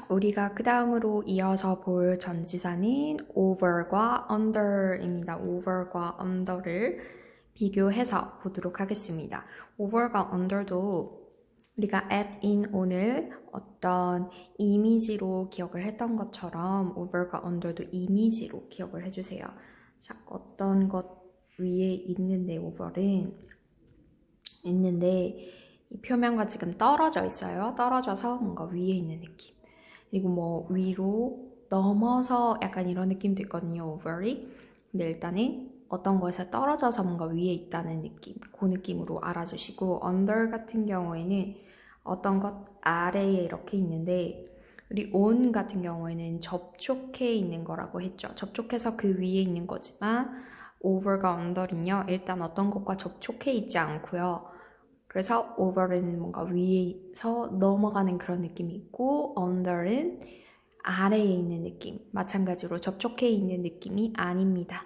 우리가 그 다음으로 이어서 볼 전치사는 over과 under입니다. over과 under를 비교해서 보도록 하겠습니다. over과 under도 우리가 at, in, on을 어떤 이미지로 기억을 했던 것처럼 over과 under도 이미지로 기억을 해주세요. 자, 어떤 것 위에 있는데 over은 있는데 이 표면과 지금 떨어져 있어요. 떨어져서 뭔가 위에 있는 느낌. 그리고 뭐 위로 넘어서 약간 이런 느낌도 있거든요. over이. 근데 일단은 어떤 것에 떨어져서 뭔가 위에 있다는 느낌. 그 느낌으로 알아주시고 under 같은 경우에는 어떤 것 아래에 이렇게 있는데 우리 on 같은 경우에는 접촉해 있는 거라고 했죠. 접촉해서 그 위에 있는 거지만 over가 under는요. 일단 어떤 것과 접촉해 있지 않고요. 그래서 over는 뭔가 위에서 넘어가는 그런 느낌이 있고 under는 아래에 있는 느낌, 마찬가지로 접촉해 있는 느낌이 아닙니다.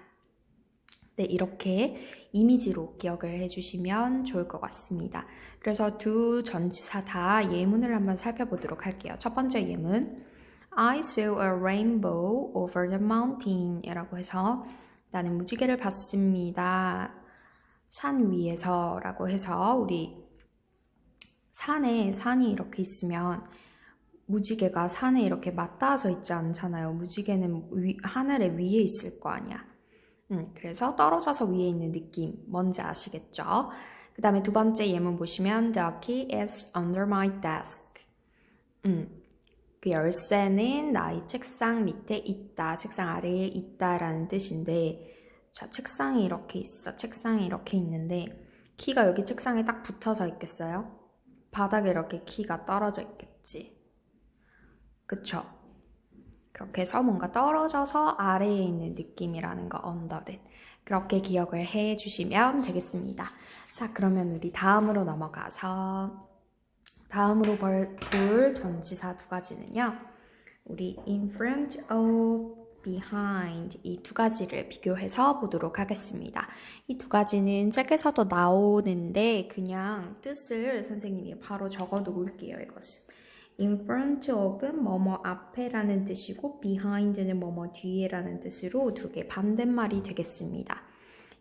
네, 이렇게 이미지로 기억을 해주시면 좋을 것 같습니다. 그래서 두 전치사 다 예문을 한번 살펴보도록 할게요. 첫 번째 예문 I saw a rainbow over the mountain 이라고 해서 나는 무지개를 봤습니다. 산 위에서 라고 해서 우리 산에 산이 이렇게 있으면 무지개가 산에 이렇게 맞닿아서 있지 않잖아요. 무지개는 하늘에 위에 있을 거 아니야. 그래서 떨어져서 위에 있는 느낌 뭔지 아시겠죠? 그 다음에 두 번째 예문 보시면 The key is under my desk. 그 열쇠는 나의 책상 밑에 있다. 책상 아래에 있다라는 뜻인데 자, 책상이 이렇게 있어. 책상이 이렇게 있는데 키가 여기 책상에 딱 붙어서 있겠어요? 바닥에 이렇게 키가 떨어져 있겠지. 그쵸? 그렇게 해서 뭔가 떨어져서 아래에 있는 느낌이라는 거 under는 그렇게 기억을 해 주시면 되겠습니다. 자, 그러면 우리 다음으로 넘어가서 다음으로 볼 전치사 두 가지는요. 우리 in front of, behind 이 두 가지를 비교해서 보도록 하겠습니다. 이 두 가지는 책에서도 나오는데 그냥 뜻을 선생님이 바로 적어 놓을게요. 이것은 in front of은 뭐뭐 앞에라는 뜻이고 behind는 뭐뭐 뒤에라는 뜻으로 두 개 반대말이 되겠습니다.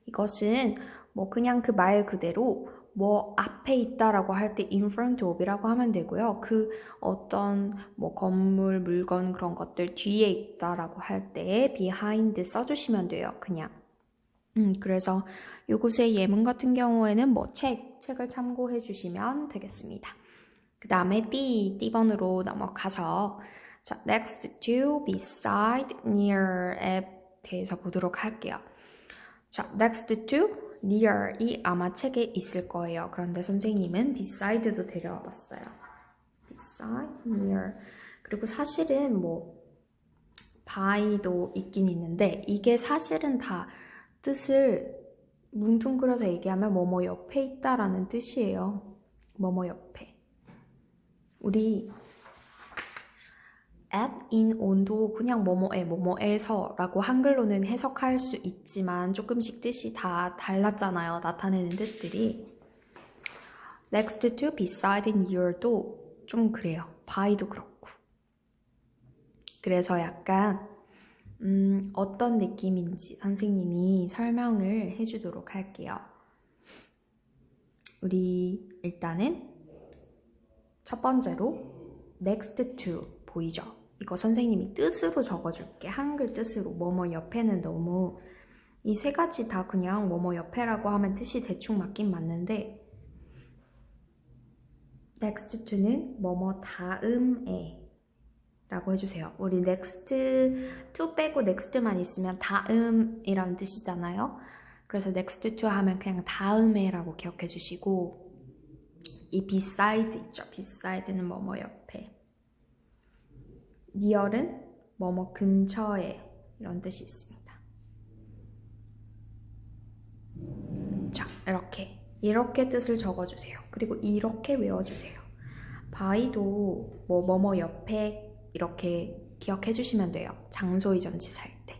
이것은 뭐 그냥 그 말 그대로 뭐 앞에 있다라고 할 때 in front of이라고 하면 되고요. 그 어떤 뭐 건물, 물건 그런 것들 뒤에 있다라고 할 때 behind 써주시면 돼요. 그냥. 그래서 요것의 예문 같은 경우에는 뭐 책을 참고해 주시면 되겠습니다. 그 다음에 D번으로 넘어가서 자, next to, beside, near에 대해서 보도록 할게요. 자, next to, near이 아마 책에 있을 거예요. 그런데 선생님은 beside도 데려와 봤어요. beside, near. 그리고 사실은 뭐 by도 있긴 있는데 이게 사실은 다 뜻을 뭉뚱그려서 얘기하면 뭐뭐 옆에 있다라는 뜻이에요. 뭐뭐 옆에. 우리 at, in, on도 그냥 뭐뭐에, 뭐뭐에서 라고 한글로는 해석할 수 있지만 조금씩 뜻이 다 달랐잖아요. 나타내는 뜻들이. next to, beside, near도 좀 그래요. by도 그렇고. 그래서 약간 어떤 느낌인지 선생님이 설명을 해주도록 할게요. 우리 일단은 첫 번째로 next to 보이죠? 이거 선생님이 뜻으로 적어줄게. 한글 뜻으로. 뭐뭐 옆에는 너무 이 세 가지 다 그냥 뭐뭐 옆에라고 하면 뜻이 대충 맞긴 맞는데 next to는 뭐뭐 다음에 라고 해주세요. 우리 next to 빼고 next만 있으면 다음이라는 뜻이잖아요. 그래서 next to 하면 그냥 다음에 라고 기억해 주시고 이 beside 있죠. beside는 뭐뭐 옆에 near은 뭐뭐 근처에 이런 뜻이 있습니다. 자, 이렇게 뜻을 적어주세요. 그리고 이렇게 외워주세요. by도 뭐뭐 옆에 이렇게 기억해 주시면 돼요. 장소 이전 치사일 때.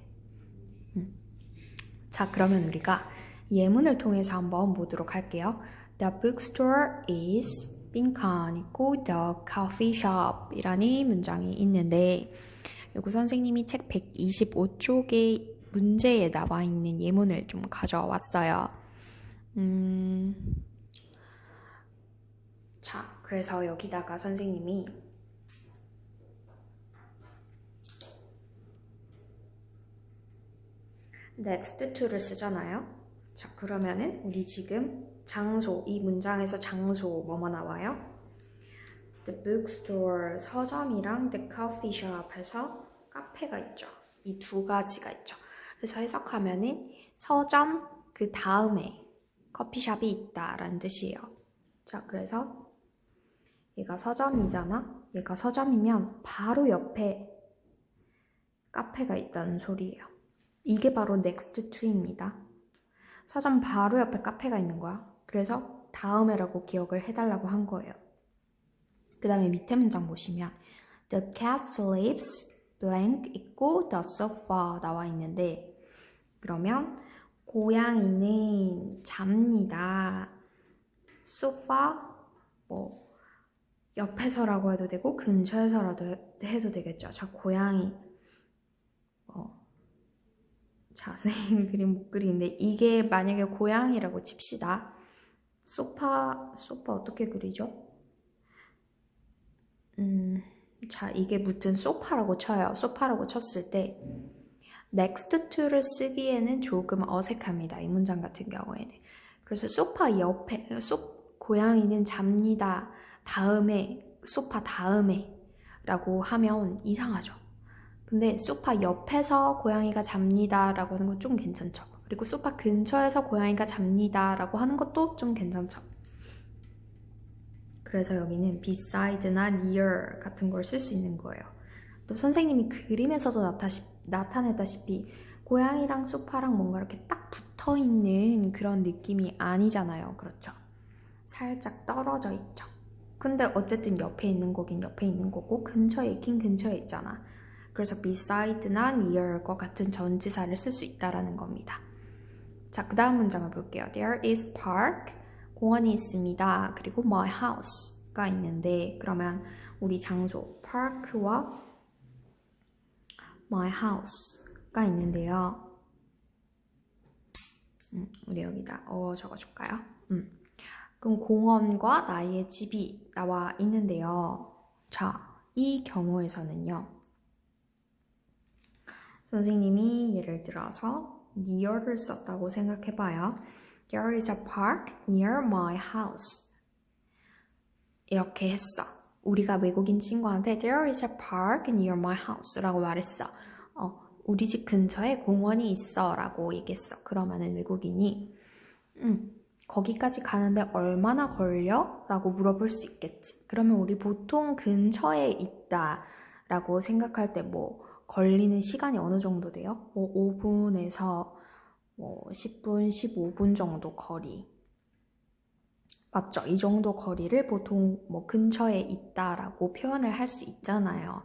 자, 그러면 우리가 예문을 통해서 한번 보도록 할게요. The bookstore is 빈칸 있고 the coffee shop 이라는 문장이 있는데 요거 선생님이 책 125쪽에 문제에 나와 있는 예문을 좀 가져왔어요. 자, 그래서 여기다가 선생님이 next to를 쓰잖아요. 자, 그러면은 우리 지금 장소, 이 문장에서 장소 뭐뭐 나와요? The bookstore, 서점이랑 the coffee shop에서 카페가 있죠. 이 두 가지가 있죠. 그래서 해석하면은 서점 그 다음에 커피숍이 있다라는 뜻이에요. 자, 그래서 얘가 서점이잖아. 얘가 서점이면 바로 옆에 카페가 있다는 소리예요. 이게 바로 next to입니다. 서점 바로 옆에 카페가 있는 거야. 그래서 다음에라고 기억을 해달라고 한 거예요. 그 다음에 밑에 문장 보시면 The cat sleeps blank 있고 the sofa 나와 있는데 그러면 고양이는 잡니다. 소파 뭐 옆에서라고 해도 되고 근처에서라도 해도 되겠죠. 자, 고양이 자, 선생님 그림 못 그리는데 이게 만약에 고양이라고 칩시다. 소파 어떻게 그리죠? 자, 이게 무튼 소파라고 쳐요. 소파라고 쳤을 때 next to를 쓰기에는 조금 어색합니다. 이 문장 같은 경우에는. 그래서 소파 옆에 고양이는 잡니다. 다음에 소파 다음에 라고 하면 이상하죠. 근데 소파 옆에서 고양이가 잡니다 라고 하는 건 좀 괜찮죠. 그리고 소파 근처에서 고양이가 잡니다 라고 하는 것도 좀 괜찮죠. 그래서 여기는 beside나 near 같은 걸 쓸 수 있는 거예요. 또 선생님이 그림에서도 나타냈다시피 고양이랑 소파랑 뭔가 이렇게 딱 붙어있는 그런 느낌이 아니잖아요. 그렇죠? 살짝 떨어져 있죠. 근데 어쨌든 옆에 있는 거긴 옆에 있는 거고 근처에 있긴 근처에 있잖아. 그래서 beside나 near 것 같은 전치사를 쓸 수 있다라는 겁니다. 자, 그 다음 문장을 볼게요. There is park, 공원이 있습니다. 그리고 my house가 있는데 그러면 우리 장소 park와 my house가 있는데요. 우리 여기다 적어줄까요? 그럼 공원과 나의 집이 나와 있는데요. 자, 이 경우에서는요. 선생님이 예를 들어서 near를 썼다고 생각해봐요. There is a park near my house. 이렇게 했어. 우리가 외국인 친구한테 There is a park near my house 라고 말했어. 우리 집 근처에 공원이 있어 라고 얘기했어. 그러면은 외국인이 거기까지 가는데 얼마나 걸려? 라고 물어볼 수 있겠지. 그러면 우리 보통 근처에 있다 라고 생각할 때 뭐 걸리는 시간이 어느 정도 돼요? 뭐 5분에서 뭐 10분, 15분 정도 거리. 맞죠? 이 정도 거리를 보통 뭐 근처에 있다라고 표현을 할 수 있잖아요.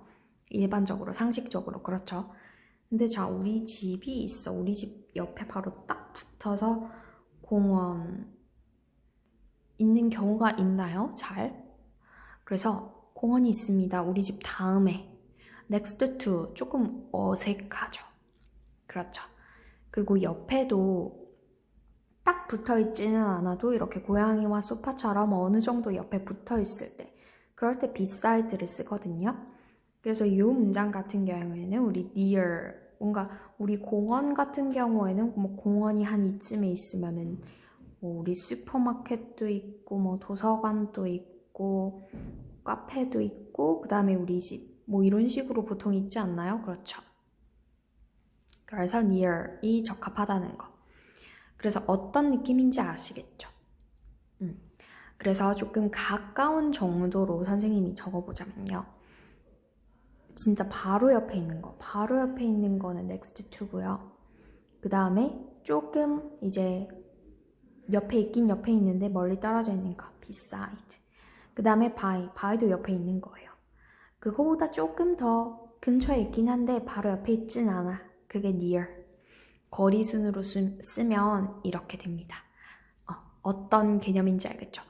일반적으로, 상식적으로. 그렇죠? 근데 자, 우리 집이 있어. 우리 집 옆에 바로 딱 붙어서 공원 있는 경우가 있나요? 잘? 그래서 공원이 있습니다. 우리 집 다음에. next to 조금 어색하죠. 그렇죠. 그리고 옆에도 딱 붙어있지는 않아도 이렇게 고양이와 소파처럼 어느 정도 옆에 붙어있을 때 그럴 때 beside를 쓰거든요. 그래서 이 문장 같은 경우에는 우리 near 뭔가 우리 공원 같은 경우에는 뭐 공원이 한 이쯤에 있으면은 뭐 우리 슈퍼마켓도 있고 뭐 도서관도 있고 카페도 있고 그 다음에 우리 집 뭐 이런 식으로 보통 있지 않나요? 그렇죠. 그래서 near이 적합하다는 거. 그래서 어떤 느낌인지 아시겠죠? 그래서 조금 가까운 정도로 선생님이 적어보자면요. 진짜 바로 옆에 있는 거. 바로 옆에 있는 거는 next to고요. 그 다음에 조금 이제 옆에 있긴 옆에 있는데 멀리 떨어져 있는 거. beside. 그 다음에 by도 옆에 있는 거예요. 그거보다 조금 더 근처에 있긴 한데 바로 옆에 있진 않아. 그게 near. 거리 순으로 쓰면 이렇게 됩니다. 어떤 개념인지 알겠죠?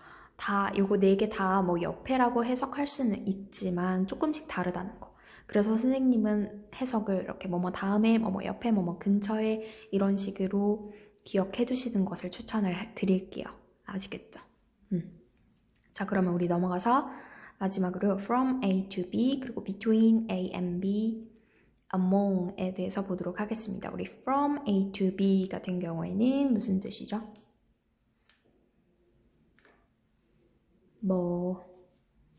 요거 네 개 다 뭐 옆에라고 해석할 수는 있지만 조금씩 다르다는 거. 그래서 선생님은 해석을 이렇게 뭐뭐 다음에, 뭐뭐 옆에, 뭐뭐 근처에 이런 식으로 기억해 두시는 것을 추천을 드릴게요. 아시겠죠? 자, 그러면 우리 넘어가서 마지막으로 from A to B, 그리고 between A and B, among에 대해서 보도록 하겠습니다. 우리 from A to B 같은 경우에는 무슨 뜻이죠? 뭐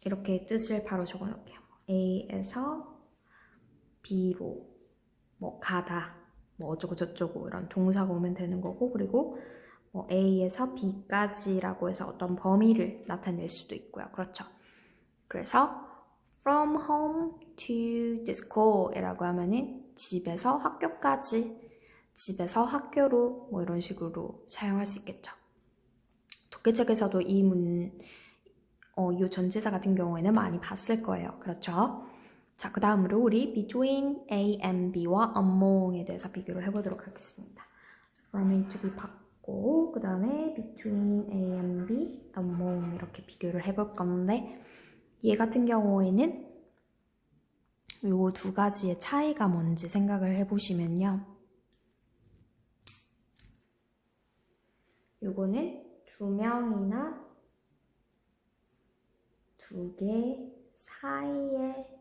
이렇게 뜻을 바로 적어놓을게요. A에서 B로 뭐 가다, 뭐 어쩌고 저쩌고 이런 동사가 오면 되는 거고, 그리고 뭐 A에서 B까지라고 해서 어떤 범위를 나타낼 수도 있고요. 그렇죠? 그래서 from home to the school 이라고 하면은 집에서 학교까지, 집에서 학교로 뭐 이런 식으로 사용할 수 있겠죠. 독해책에서도 이 전치사 같은 경우에는 많이 봤을 거예요. 그렇죠? 자, 그 다음으로 우리 between A and B와 among에 대해서 비교를 해보도록 하겠습니다. from A to B 받고, 그 다음에 between A and B, among 이렇게 비교를 해볼 건데, 얘 같은 경우에는 요 두 가지의 차이가 뭔지 생각을 해보시면요. 요거는 두 명이나 두 개 사이에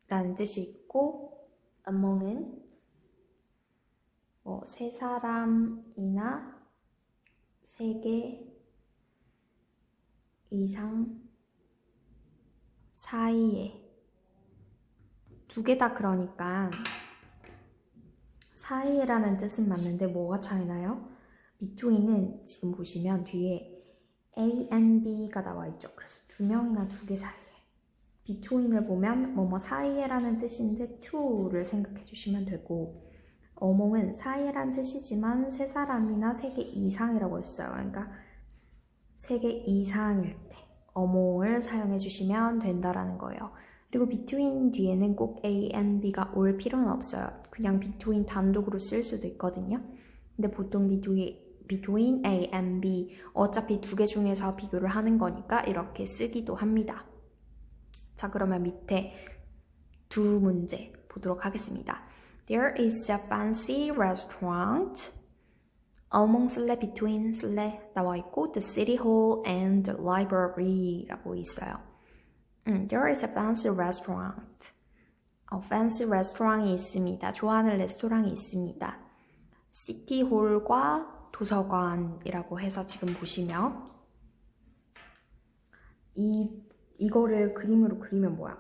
라는 뜻이 있고, among은 뭐 세 사람이나 세 개 이상 사이에, 두 개 다 그러니까 사이에라는 뜻은 맞는데 뭐가 차이나요? between은 지금 보시면 뒤에 A and B가 나와 있죠. 그래서 두 명이나 두 개 사이에. between을 보면 뭐뭐 사이에라는 뜻인데 to를 생각해 주시면 되고, among은 사이에라는 뜻이지만 세 사람이나 세 개 이상이라고 했어요. 그러니까 세 개 이상일 때 among을 사용해 주시면 된다라는 거예요. 그리고 between 뒤에는 꼭 A and B가 올 필요는 없어요. 그냥 between 단독으로 쓸 수도 있거든요. 근데 보통 between A and B, 어차피 두 개 중에서 비교를 하는 거니까 이렇게 쓰기도 합니다. 자, 그러면 밑에 두 문제 보도록 하겠습니다. There is a fancy restaurant among between 나와 있고 the city hall and the library 라고 있어요. There is a fancy restaurant. fancy restaurant이 있습니다. 좋아하는 레스토랑이 있습니다. 시티홀과 도서관이라고 해서 지금 보시면 이거를 그림으로 그리면 뭐야?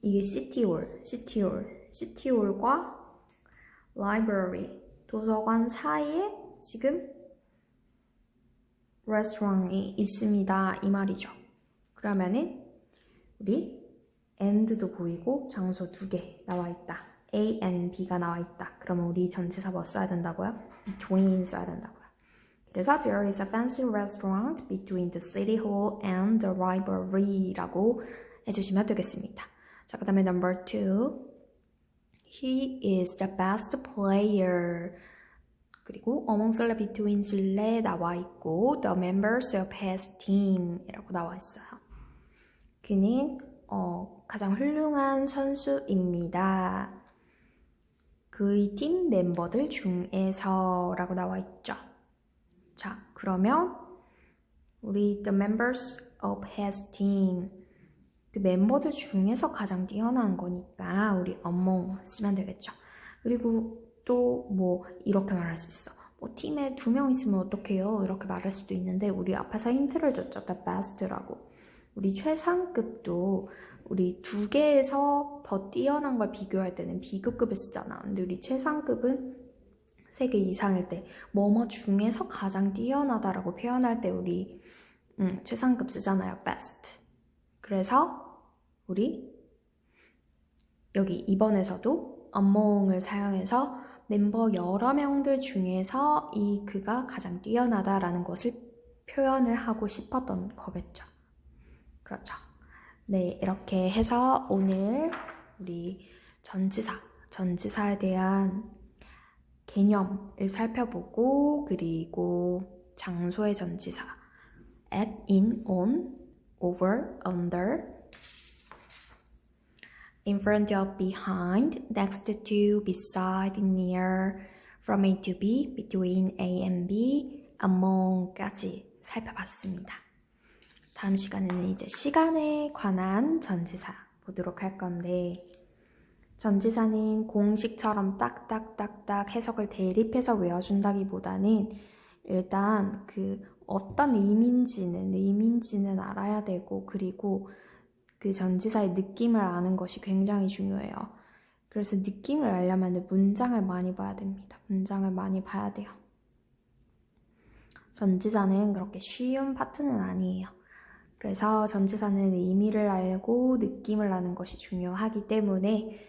이게 시티홀과 library, 도서관 사이에 지금 레스토랑이 있습니다. 이 말이죠. 그러면은 우리 and도 보이고 장소 두 개 나와 있다. A and B가 나와 있다. 그러면 우리 전치사 뭐 써야 된다고요? between 써야 된다고요. 그래서 there is a fancy restaurant between the city hall and the library 라고 해주시면 되겠습니다. 자, 그 다음에 number 2. He is the best player. 그리고 among between 나와 있고 the members of his team 이라고 나와 있어요. 그는 가장 훌륭한 선수입니다. 그의 팀 멤버들 중에서 라고 나와 있죠. 자, 그러면 우리 the members of his team, 그 멤버들 중에서 가장 뛰어난 거니까 우리 among 쓰면 되겠죠. 그리고 또 뭐 이렇게 말할 수 있어. 뭐 팀에 2명 있으면 어떡해요? 이렇게 말할 수도 있는데 우리 앞에서 힌트를 줬죠. the best라고. 우리 최상급도 우리 2개에서 더 뛰어난 걸 비교할 때는 비교급을 쓰잖아. 근데 우리 최상급은 3개 이상일 때 뭐뭐 중에서 가장 뛰어나다라고 표현할 때 우리 최상급 쓰잖아요. best. 그래서 우리 여기 2번에서도 among을 사용해서 멤버 여러 명들 중에서 그가 가장 뛰어나다라는 것을 표현을 하고 싶었던 거겠죠. 그렇죠. 네, 이렇게 해서 오늘 우리 전치사에 대한 개념을 살펴보고, 그리고 장소의 전치사. at, in, on, over, under. In front of, behind, next to, beside, near, from A to B, between A and B, among까지 살펴봤습니다. 다음 시간에는 이제 시간에 관한 전치사 보도록 할 건데, 전치사는 공식처럼 딱딱딱딱 해석을 대립해서 외워준다기보다는 일단 그 어떤 의미인지는 알아야 되고, 그리고 그 전치사의 느낌을 아는 것이 굉장히 중요해요. 그래서 느낌을 알려면 문장을 많이 봐야 됩니다. 문장을 많이 봐야 돼요. 전치사는 그렇게 쉬운 파트는 아니에요. 그래서 전치사는 의미를 알고 느낌을 아는 것이 중요하기 때문에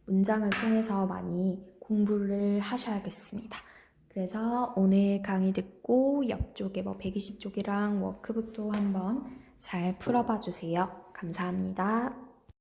문장을 통해서 많이 공부를 하셔야겠습니다. 그래서 오늘 강의 듣고 옆쪽에 120쪽이랑 워크북도 한번 잘 풀어봐 주세요. 감사합니다.